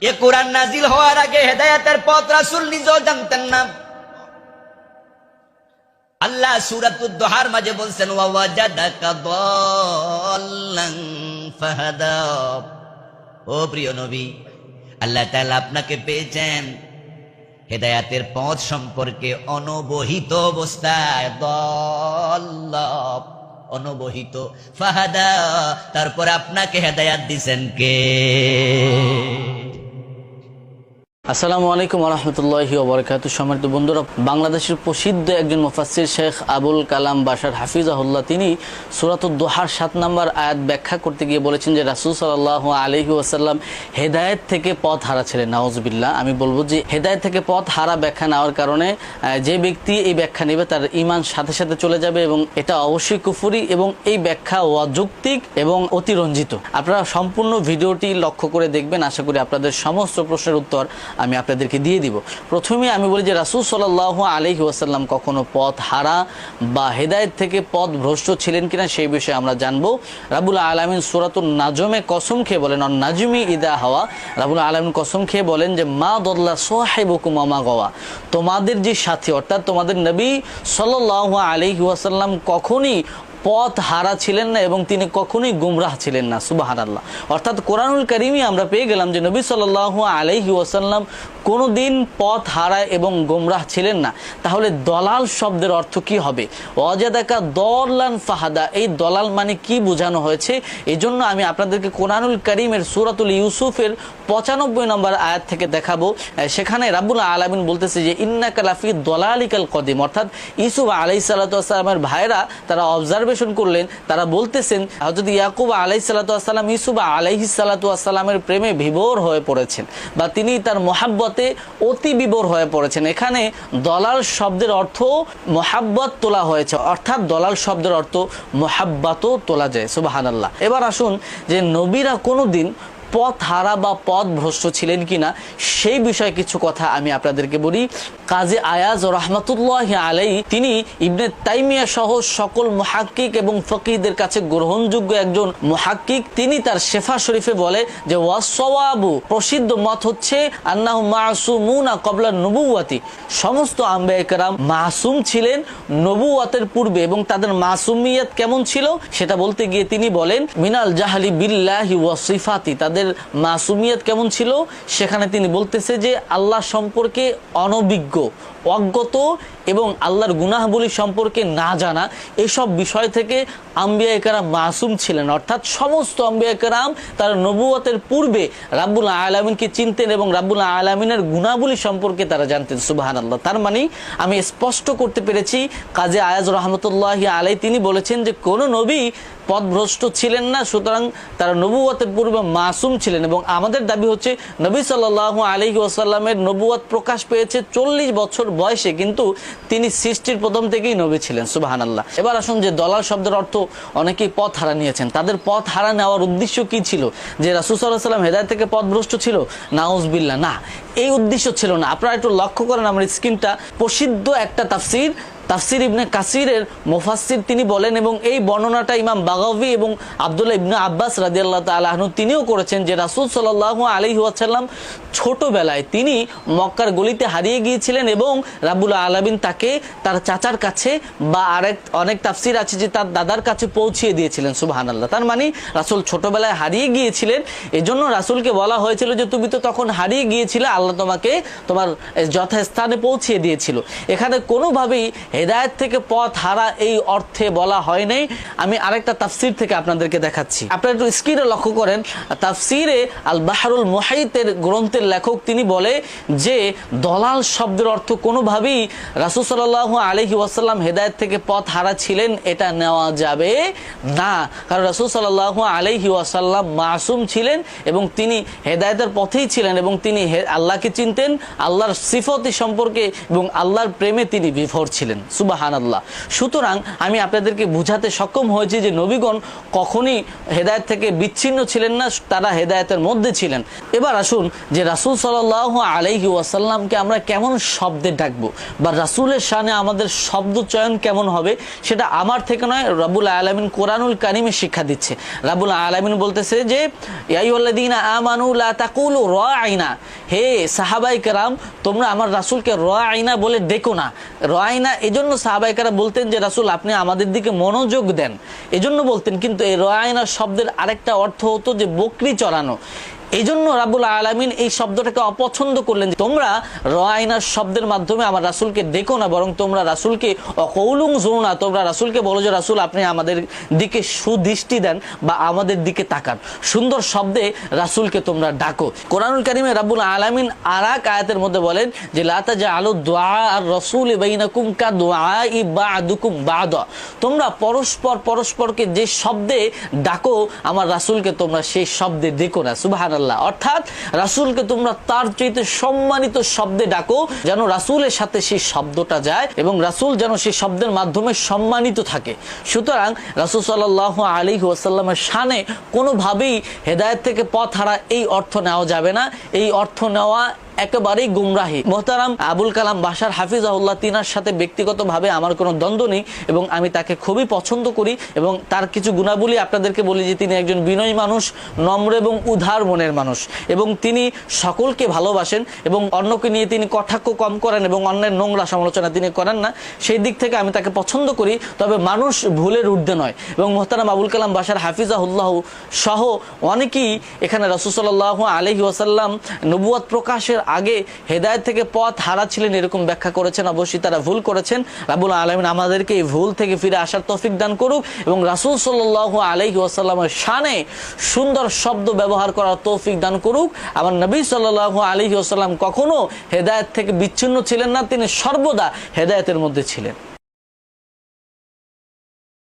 এ কোরআন নাজিল হওয়ার আগে হেদায়েতের পথ রাসূল নিজেও জানতেন না। আল্লাহ সূরাতুদ দুহার মাঝে বলছেন ওয়া ওয়াজাদাকা দাল্লান ফাহাদা। ও প্রিয় নবী, আল্লাহ তাআলা আপনাকে পেয়েছেন হেদায়েতের পথ সম্পর্কে অনবহিত অবস্থায়, দাল্লা অনবহিত, ফাহাদা তারপর আপনাকে হেদায়েত দিবেন কে? আসসালামু আলাইকুম ওয়া রাহমাতুল্লাহি ওয়া বারাকাতুহু। সম্মানিত বন্ধুরা, বাংলাদেশের প্রসিদ্ধ একজন মুফাসসির শেখ আবুল কালাম বাশার হাফিজাহুল্লাহ তিনি সূরাতুদ দুহার 7 নম্বর আয়াত ব্যাখ্যা করতে গিয়ে বলেছেন যে রাসূল সাল্লাল্লাহু আলাইহি ওয়াসাল্লাম হেদায়েত থেকে পথ হারা ছিলেন। নাউজুবিল্লাহ। আমি বলবো যে হেদায়েত থেকে পথ হারা ব্যাখ্যা নেওয়ার কারণে যে ব্যক্তি এই ব্যাখ্যা নেবে তার ঈমান সাথে সাথে চলে যাবে এবং এটা অবশ্যই কুফরি এবং এই ব্যাখ্যা অযৌক্তিক এবং অতিরঞ্জিত। আপনারা সম্পূর্ণ ভিডিওটি লক্ষ্য করে দেখবেন, আশা করি আপনাদের সমস্ত প্রশ্নের উত্তর আমি আপনাদেরকে দিয়ে দিব। প্রথমে আমি বলি যে রাসূল সাল্লাল্লাহু আলাইহি ওয়াসাল্লাম কখনো পথ হারা বা হেদায়েত থেকে পথ ভ্রষ্ট ছিলেন কিনা সেই বিষয়ে আমরা জানবো। রাব্বুল আলামিন সূরাতুন নাজমে কসম খেয়ে বলেন, অন নাজমি ইদা হাওয়া, রাব্বুল আলামিন কসম খেয়ে বলেন যে মা দল্লা সাহিবুকুম ওয়া মা গাওয়া, তোমাদের যে সাথী অর্থাৎ তোমাদের নবী সাল্লাল্লাহু আলাইহি ওয়াসাল্লাম কখনই পথ হারা ছিলেন না এবং তিনি কখনোই গুমরাহ ছিলেন না। সুবহানাল্লাহ। অর্থাৎ কোরআনুল কারীমে আমরা পেয়ে গেলাম যে নবী সাল্লাল্লাহু আলাইহি ওয়াসাল্লাম কোনোদিন পথ হারা এবং গুমরাহ ছিলেন না। তাহলে দলাল শব্দের অর্থ কি হবে? ওয়াজাদাকা দল্লান ফাহাদা, এই দলাল মানে কি বোঝানো হয়েছে? এজন্য আমি আপনাদেরকে কোরআনুল কারীমের সূরাতুল ইউসুফের 95 নম্বর আয়াত থেকে দেখাবো। সেখানে রাব্বুল আলামিন বলতেছে যে ইন্নাকা লাফি দলালিকাল কদিম, অর্থাৎ ইউসুফ আলাইহিস সালাতু ওয়াস সালামের ভাইরা তারা অবজারভেশন করলেন, তারা বলতেছেন হযরত ইয়াকুব আলাইহিস সালাতু ওয়াস সালাম ইউসুফ আলাইহিস সালাতু ওয়াস সালামের প্রেমে বিভোর হয়ে পড়েছেন বা তিনি তার মহাব্বতে অতি বিভোর হয়ে পড়েছেন। এখানে দলাল শব্দের অর্থ মহাব্বত তোলা হয়েছে, অর্থাৎ দলাল শব্দের অর্থ মহাব্বতও তোলা যায়। সুবহানাল্লাহ। এবার আসুন যে নবীরা কোনোদিন পথ হারা বা পথ ভ্রষ্ট ছিলেন কিনা সেই বিষয়ে কিছু কথা আমি আপনাদেরকে বলি। কাজী আয়াজ রাহমাতুল্লাহি আলাইহি তিনি ইবনে তাইমিয়া সহ সকল মুহাক্কিক এবং ফকিহদের কাছে গ্রহণযোগ্য একজন মুহাক্কিক। তিনি তার শেফা শরীফে বলে যে ওয়াসওয়াবু, প্রসিদ্ধ মত হচ্ছে আন্নাহু মাসুমুনা ক্বাবলা নবুওয়াতি, সমস্ত আম্বিয়া কেরাম মাসুম ছিলেন নবুওয়াতের পূর্বে এবং তাদের মাসুমিয়ত কেমন ছিল সেটা বলতে গিয়ে তিনি বলেন মিনাল জাহলি বিল্লাহি ওয়া সিফাতি, তাদের মাসুমিয়ত কেমন ছিল সেখানে তিনি বলতেছে যে আল্লাহ সম্পর্কে অনভিজ্ঞ, অজ্ঞত এবং আল্লাহর গুনাহবলী সম্পর্কে না জানা, এসব বিষয় থেকে আম্বিয়া কেরাম মাসুম ছিলেন। অর্থাৎ সমস্ত আম্বিয়া কেরাম তার নবুয়তের পূর্বে রাব্বুল আলামিনকে চিনতেন এবং রাব্বুল আলামিনের গুনাহবলী সম্পর্কে তারা জানতেন। সুবহানাল্লাহ। তার মানে আমি স্পষ্ট করতে পেরেছি কাজী আয়াজ রাহমাতুল্লাহি আলাইহি তিনি বলেছেন যে কোন নবী পথভ্রষ্ট ছিলেন না, সুতরাং তারা নবুয়তের পূর্বে মাসুম ছিলেন। এবং আমাদের দাবি হচ্ছে নবী সাল্লাল্লাহু আলাইহি ওয়াসাল্লামের নবুয়ত প্রকাশ পেয়েছে 40 বছর বয়সে, কিন্তু তিনি সৃষ্টির প্রথম থেকেই নবী ছিলেন। সুবহানাল্লাহ। এবার আসুন যে দলাল শব্দের অর্থ অনেকেই পথ হারা নিয়েছেন। তাদের পথ হারা নেওয়ার উদ্দেশ্য কি ছিল? যে রাসূল সাল্লাল্লাহু আলাইহি ওয়াসাল্লাম হেদায়েত থেকে পথভ্রষ্ট ছিল? নাউজুবিল্লাহ, না, এই উদ্দেশ্য ছিল না। আপনারা একটু লক্ষ্য করেন আমার স্ক্রিনটা, প্রসিদ্ধ একটা তাফসীর ইবনে কাসিরের মুফাসসির তিনি বলেন এবং এই বর্ণনাটা ইমাম বাগাভী এবং আব্দুল্লাহ ইবনে আব্বাস রাদিয়াল্লাহু তাআলা আনহু তিনিও করেছেন যে রাসূল সাল্লাল্লাহু আলাইহি ওয়াসাল্লাম ছোটবেলায় তিনি মক্কার গলিতে হারিয়ে গিয়েছিলেন এবং রাব্বুল আলামিন তাকে তার চাচার কাছে বা অনেক তাফসীর আছে যে তার দাদার কাছে পৌঁছিয়ে দিয়েছিলেন। সুবহানাল্লাহ। তার মানে রাসূল ছোটবেলায় হারিয়ে গিয়েছিলেন, এজন্য রাসূলকে বলা হয়েছিল যে তুমি তো তখন হারিয়ে গিয়েছিলে, আল্লাহ তোমাকে তোমার যথাস্থানে পৌঁছিয়ে দিয়েছিল। এখানে কোনোভাবেই হেদায়েত থেকে পথ হারা এই অর্থে বলা হয় নাই। আমি আরেকটা তাফসীর থেকে আপনাদেরকে দেখাচ্ছি, আপনারা একটু স্ক্রিনে লক্ষ্য করেন। তাফসীরে আল বাহরুল মুহাইতের গ্রন্থের লেখক তিনি বলে যে দলাল শব্দের অর্থ কোনোভাবেই রাসূল সাল্লাল্লাহু আলাইহি ওয়াসাল্লাম হেদায়েত থেকে পথ হারা ছিলেন এটা নেওয়া যাবে না, কারণ রাসূল সাল্লাল্লাহু আলাইহি ওয়াসাল্লাম মাসুম ছিলেন এবং তিনি হেদায়েতের পথেই ছিলেন এবং তিনি আল্লাহকে চিনতেন, আল্লাহর সিফাত সম্পর্কে এবং আল্লাহর প্রেমে তিনি বিভোর ছিলেন। সুবহানাল্লাহ। সুতরাং আমি আপনাদেরকে বুঝাতে সক্ষম হয়েছি যে নবীগণ কখনই হেদায়েত থেকে বিচ্ছিন্ন ছিলেন না, তারা হেদায়েতের মধ্যে ছিলেন। এবার আসুন যে রাসূল সাল্লাল্লাহু আলাইহি ওয়াসাল্লামকে আমরা কেমন শব্দে ডাকবো বা রাসূলের শানে আমাদের শব্দ চয়ন কেমন হবে সেটা আমার থেকে নয়, রব্বুল আলামিন কোরআনুল কারীমে শিক্ষা দিচ্ছে। রব্বুল আলামিন বলতেছে যে ইয়া আইয়ুহাল্লাযীনা আমানু লা তাকুলু রাঈনা, হে সাহাবায়ে কেরাম তোমরা আমার রাসূলকে রাঈনা বলে ডেকো না। রাঈনা এজন্য সাহাবায়ে কেরাম বলতেন যে রাসূল আপনি আমাদের দিকে মনোযোগ দেন, এজন্য বলতেন। কিন্তু এই রাঈনা শব্দের আরেকটা অর্থ হতো যে বকরি চড়ানো। এই জন্য রাব্বুল আলামিন এই শব্দটাকে অপছন্দ করলেন। তোমরা রাঈনার শব্দের মাধ্যমে আমার রাসূলকে ডেকো না, বরং তোমরা রাসূলকে অকৌলুং জুরনা, তোমরা রাসূলকে বলো যে রাসূল আপনি আমাদের দিকে সুদৃষ্টি দেন বা আমাদের দিকে তাকান। সুন্দর শব্দে রাসূলকে তোমরা ডাকো। কোরআনুল কারীমে রাব্বুল আলামিন আরেক আয়াতের মধ্যে বলেন যে লা তাজআলু দুআ আর রাসূলি বাইনাকুম কা দুআই বা'দুকুম বা'দা, তোমরা পরস্পরকে যে শব্দে ডাকো আমার রাসূলকে তোমরা সেই শব্দে ডেকো না। সুবহানাল্লাহ। অর্থাৎ রাসূলকে তোমরা তার চাইতে সম্মানিত শব্দে ডাকো, যেন রাসূলের সাথে সেই শব্দটা যায় এবং রাসূল যেন সেই শব্দের মাধ্যমে সম্মানিত থাকে। সুতরাং রাসূল সাল্লাল্লাহু আলাইহি ওয়াসাল্লামের শানে কোনোভাবেই হেদায়েত থেকে পথ হারা এই অর্থ নেওয়া যাবে না। এই অর্থ নেওয়া একেবারেই গুমরাহি। মোহতারাম আবুল কালাম বাশার হাফিজাহুল্লাহ তিনার সাথে ব্যক্তিগতভাবে আমার কোনো দ্বন্দ্ব নেই এবং আমি তাকে খুবই পছন্দ করি এবং তার কিছু গুণাবলী আপনাদেরকে বলি যে তিনি একজন বিনয়ী মানুষ, নম্র এবং উদার মনের মানুষ এবং তিনি সকলকে ভালোবাসেন এবং অন্যকে নিয়ে তিনি কটাক্ষ কম করেন এবং অন্যের নোংরা সমালোচনা তিনি করেন না। সেই দিক থেকে আমি তাকে পছন্দ করি, তবে মানুষ ভুলের ঊর্ধ্বে নয়। এবং মোহতারাম আবুল কালাম বাশার হাফিজাহুল্লাহ সহ অনেকেই এখানে রাসূল সাল্লাল্লাহু আলাইহি ওয়াসাল্লাম নবুয়ত প্রকাশের আগে হেদায়েত থেকে পথ হারা ছিলেন এরকম ব্যাখ্যা করেছেন। অবশ্যই তারা ভুল করেছেন। রাব্বুল আলামিন আমাদেরকে এই ভুল থেকে ফিরে আসার তৌফিক দান করুক এবং রাসূল সাল্লাল্লাহু আলাইহি ওয়াসাল্লামের শানে সুন্দর শব্দ ব্যবহার করার তৌফিক দান করুক। আমার নবী সাল্লাল্লাহু আলাইহি ওয়াসাল্লাম কখনো হেদায়েত থেকে বিচ্ছিন্ন ছিলেন না, তিনি সর্বদা হেদায়েতের মধ্যে ছিলেন।